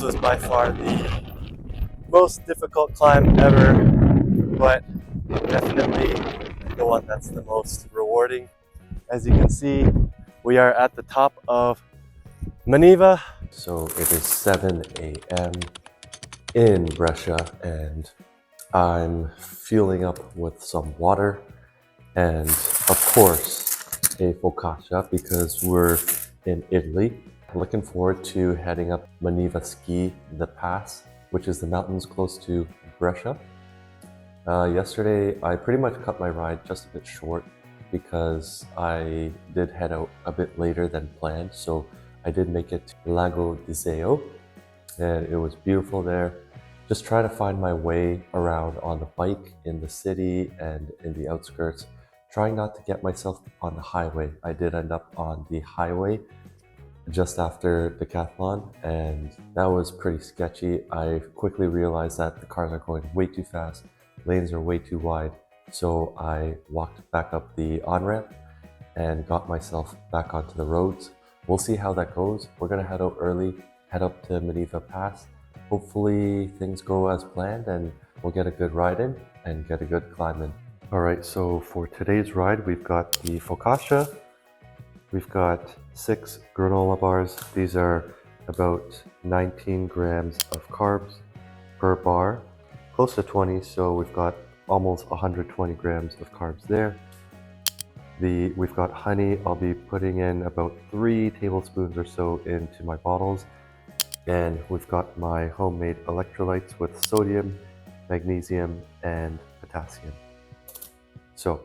was by far the most difficult climb ever, but definitely the one that's the most rewarding. As you can see, we are at the top of Maniva. So it is 7 a.m. in Brescia, and I'm fueling up with some water and of course a focaccia because we're in Italy. I'm looking forward to heading up Maniva Ski, the pass, which is the mountains close to Brescia. Yesterday I pretty much cut my ride just a bit short because I did head out a bit later than planned, so I did make it to Lago di Seo and it was beautiful there. Just try to find my way around on the bike in the city and in the outskirts, trying not to get myself on the highway. I did end up on the highway just after Decathlon, and that was pretty sketchy. I quickly realized that the cars are going way too fast, lanes are way too wide, so I walked back up the on-ramp and got myself back onto the roads. We'll see how that goes. We're gonna head out early, head up to Maniva Pass. Hopefully things go as planned and we'll get a good ride in and get a good climb in. All right, so for today's ride, we've got the focaccia. We've got 6 granola bars. These are about 19 grams of carbs per bar, close to 20, so we've got almost 120 grams of carbs there. We've got honey. I'll be putting in about 3 tablespoons or so into my bottles. And we've got my homemade electrolytes with sodium, magnesium, and potassium. So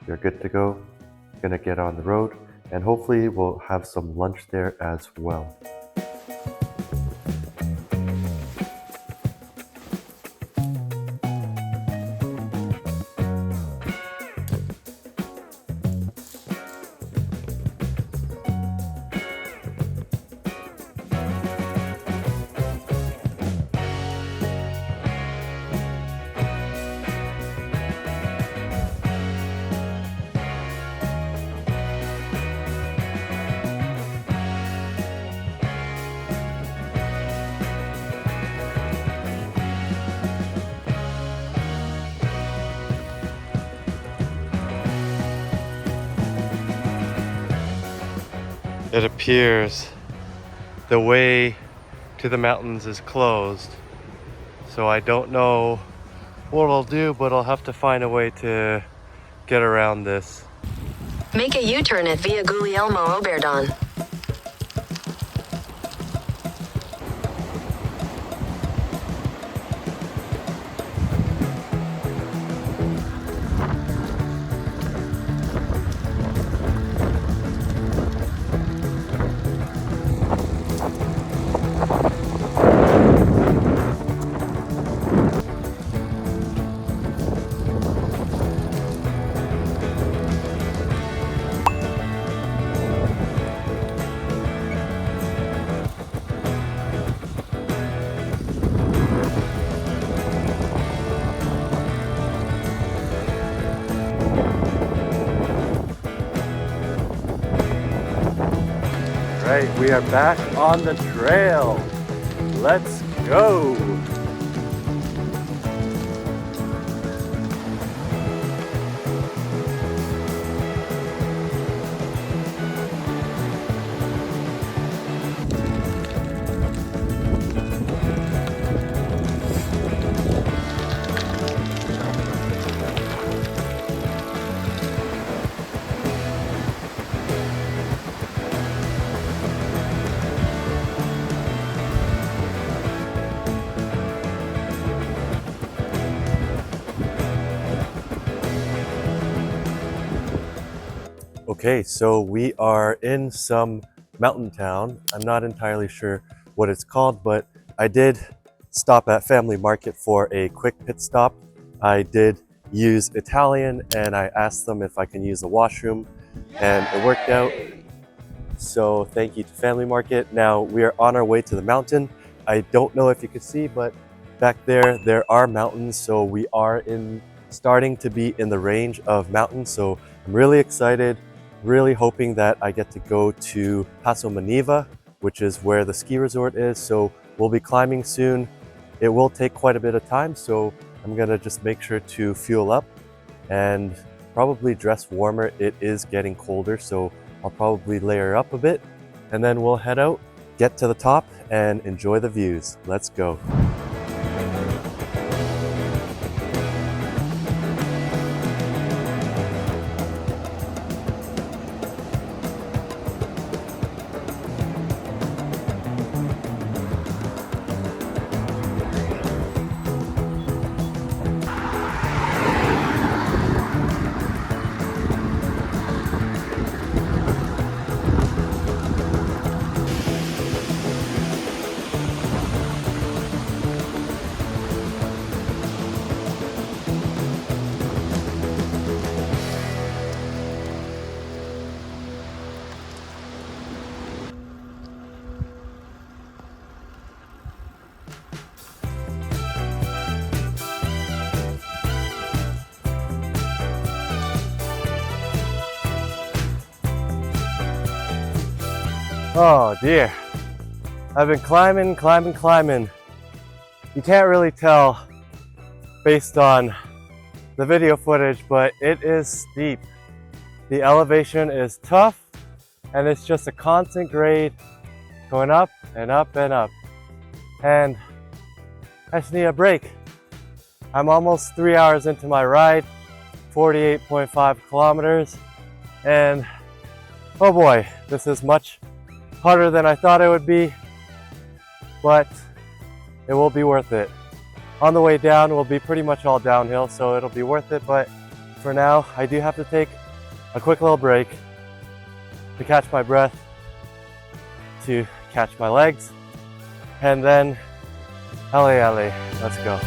you're good to go. Gonna get on the road, and hopefully we'll have some lunch there as well. It appears the way to the mountains is closed, so I don't know what I'll do, but I'll have to find a way to get around this. Make a U-turn at Via Guglielmo Oberdon. Right, we are back on the trail. Let's go. Okay, so we are in some mountain town. I'm not entirely sure what it's called, but I did stop at Family Market for a quick pit stop. I did use Italian and I asked them if I can use the washroom and it worked out. So thank you to Family Market. Now we are on our way to the mountain. I don't know if you can see, but back there are mountains. So we are starting to be in the range of mountains. So I'm really excited, really hoping that I get to go to Passo Maniva, which is where the ski resort is. So We'll be climbing soon. It will take quite a bit of time, so I'm gonna just make sure to fuel up and probably dress warmer. It is getting colder, so I'll probably layer up a bit, and then we'll head out, get to the top, and enjoy the views. Let's go. Oh dear, I've been climbing. You can't really tell based on the video footage, but it is steep. The elevation is tough, and it's just a constant grade going up and up and up. And I just need a break. I'm almost 3 hours into my ride, 48.5 kilometers, and oh boy, this is much harder than I thought it would be, but it will be worth it. On the way down will be pretty much all downhill, so it'll be worth it, but for now I do have to take a quick little break to catch my breath, to catch my legs, and then allez, let's go.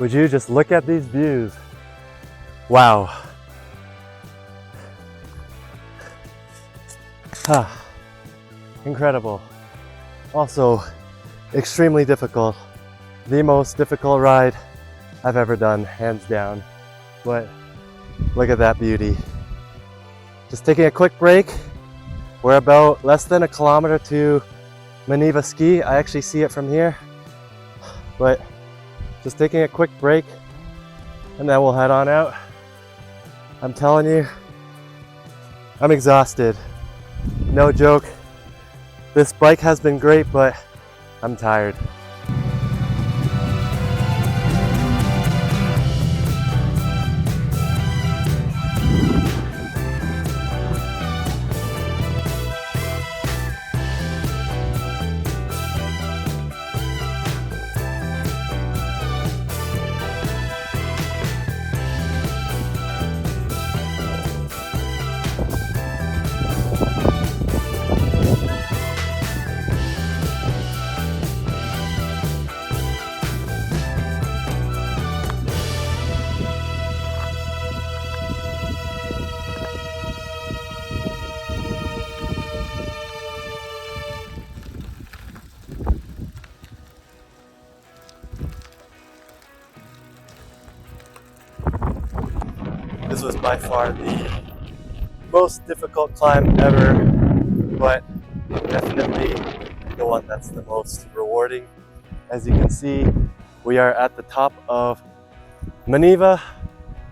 Would you just look at these views? Wow. Incredible. Also, extremely difficult. The most difficult ride I've ever done, hands down. But look at that beauty. Just taking a quick break. We're about less than a kilometer to Maniva ski. I actually see it from here. But just taking a quick break, and then we'll head on out. I'm telling you, I'm exhausted. No joke. This bike has been great, but I'm tired. This was by far the most difficult climb ever, but definitely the one that's the most rewarding. As you can see, we are at the top of Maniva.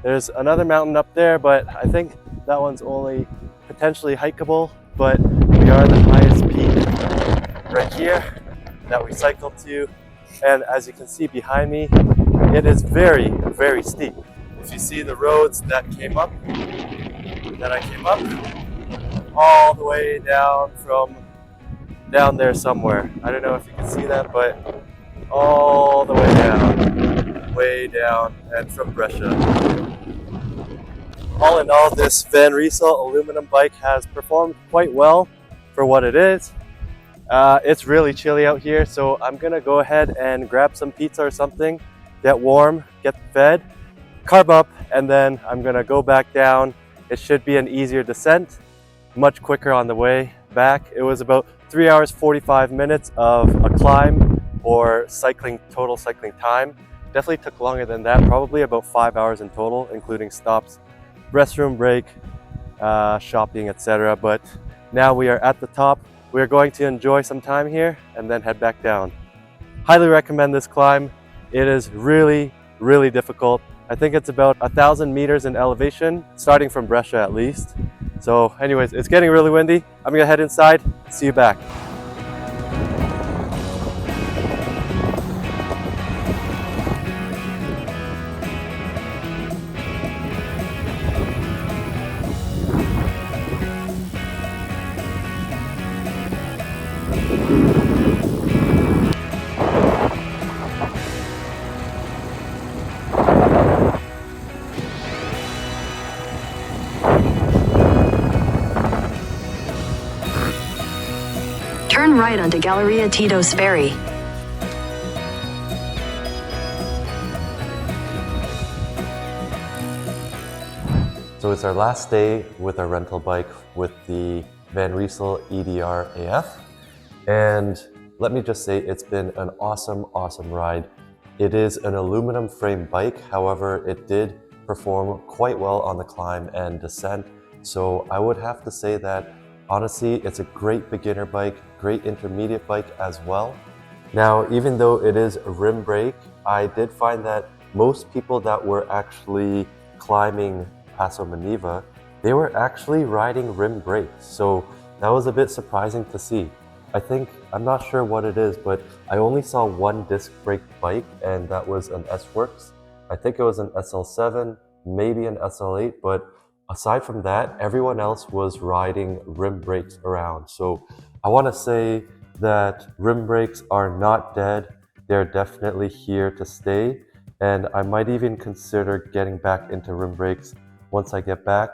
There's another mountain up there, but I think that one's only potentially hikeable, but we are the highest peak right here that we cycled to. And as you can see behind me, it is very, very steep. If you see the roads that I came up, all the way down from down there somewhere. I don't know if you can see that, but all the way down, and from Brescia. All in all, this Van Rysel aluminum bike has performed quite well for what it is. It's really chilly out here, so I'm gonna go ahead and grab some pizza or something, get warm, get fed, carb up, and then I'm gonna go back down. It should be an easier descent, much quicker on the way back. It was about 3 hours 45 minutes of a climb or cycling, total cycling time. Definitely took longer than that, probably about 5 hours in total, including stops, restroom break, shopping, etc. But now we are at the top. We are going to enjoy some time here and then head back down. Highly recommend this climb. It is really, really difficult. I think it's about 1,000 meters in elevation, starting from Brescia at least. So anyways, it's getting really windy. I'm gonna head inside, see you back. Turn right onto Galleria Tito's Ferry. So it's our last day with our rental bike with the Van Rysel EDR AF. And let me just say, it's been an awesome, awesome ride. It is an aluminum frame bike. However, it did perform quite well on the climb and descent. So I would have to say that honestly, it's a great beginner bike, great intermediate bike as well. Now, even though it is a rim brake, I did find that most people that were actually climbing Passo del Maniva, they were actually riding rim brakes. So that was a bit surprising to see. I'm not sure what it is, but I only saw one disc brake bike, and that was an S-Works. I think it was an SL7, maybe an SL8, but aside from that, everyone else was riding rim brakes around. So I want to say that rim brakes are not dead. They're definitely here to stay. And I might even consider getting back into rim brakes once I get back.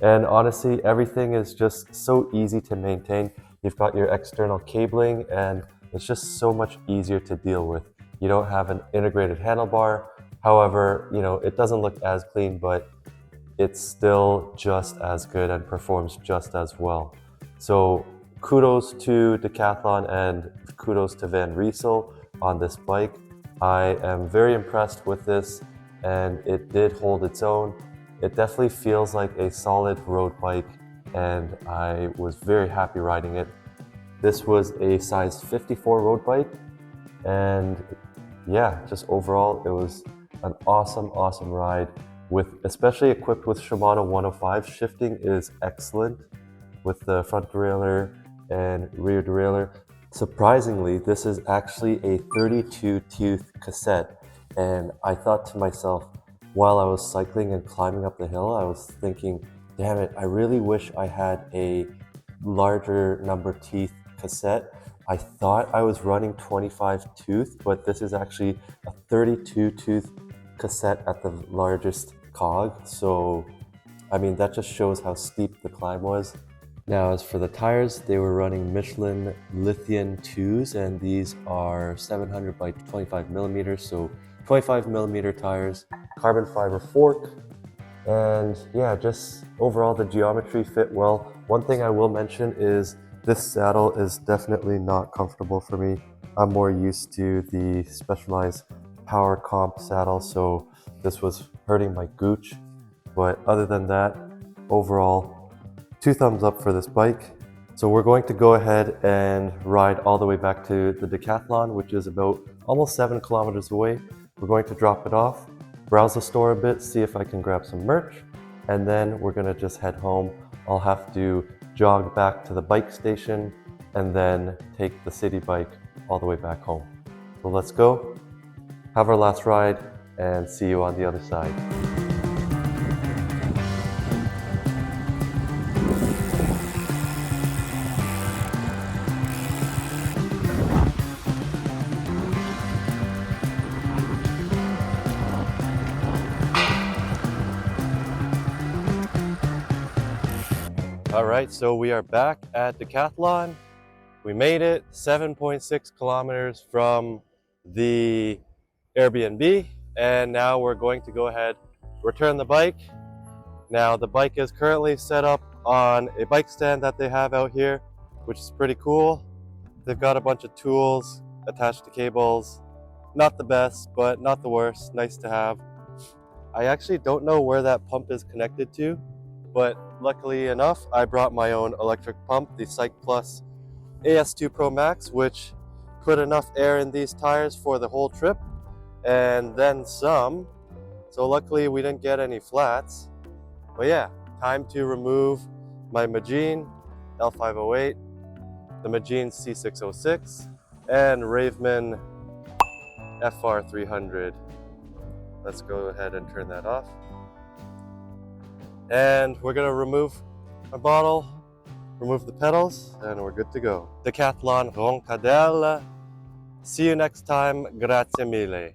And honestly, everything is just so easy to maintain. You've got your external cabling, and it's just so much easier to deal with. You don't have an integrated handlebar. However, it doesn't look as clean, but it's still just as good and performs just as well. So kudos to Decathlon and kudos to Van Rysel on this bike. I am very impressed with this, and it did hold its own. It definitely feels like a solid road bike, and I was very happy riding it. This was a size 54 road bike, and yeah, just overall, it was an awesome, awesome ride. Especially equipped with Shimano 105, shifting is excellent with the front derailleur and rear derailleur. Surprisingly, this is actually a 32-tooth cassette, and I thought to myself, while I was cycling and climbing up the hill, I was thinking, damn it, I really wish I had a larger number teeth cassette. I thought I was running 25 tooth, but this is actually a 32 tooth cassette at the largest cog. So, I mean, that just shows how steep the climb was. Now, as for the tires, they were running Michelin Lithium 2s, and these are 700 by 25 millimeters, so 25 millimeter tires, carbon fiber fork, and yeah, just overall the geometry fit well. One thing I will mention is this saddle is definitely not comfortable for me. I'm more used to the Specialized Power Comp saddle, so this was hurting my gooch. But other than that, overall, 2 thumbs up for this bike. So we're going to go ahead and ride all the way back to the Decathlon, which is about almost 7 kilometers away. We're going to drop it off, browse the store a bit, see if I can grab some merch, and then we're gonna just head home. I'll have to jog back to the bike station and then take the city bike all the way back home. So let's go, have our last ride, and see you on the other side. All right, so we are back at Decathlon. We made it 7.6 kilometers from the Airbnb, and now we're going to go ahead, return the bike. Now the bike is currently set up on a bike stand that they have out here, which is pretty cool. They've got a bunch of tools attached to cables. Not the best, but not the worst. Nice to have. I actually don't know where that pump is connected to, but luckily enough, I brought my own electric pump, the Cyc Plus AS2 Pro Max, which put enough air in these tires for the whole trip, and then some. So luckily we didn't get any flats. But yeah, time to remove my Magine L508, the Magine C606, and Raveman FR300. Let's go ahead and turn that off. And we're gonna remove our bottle, remove the pedals, and we're good to go. Decathlon Roncadelle. See you next time. Grazie mille.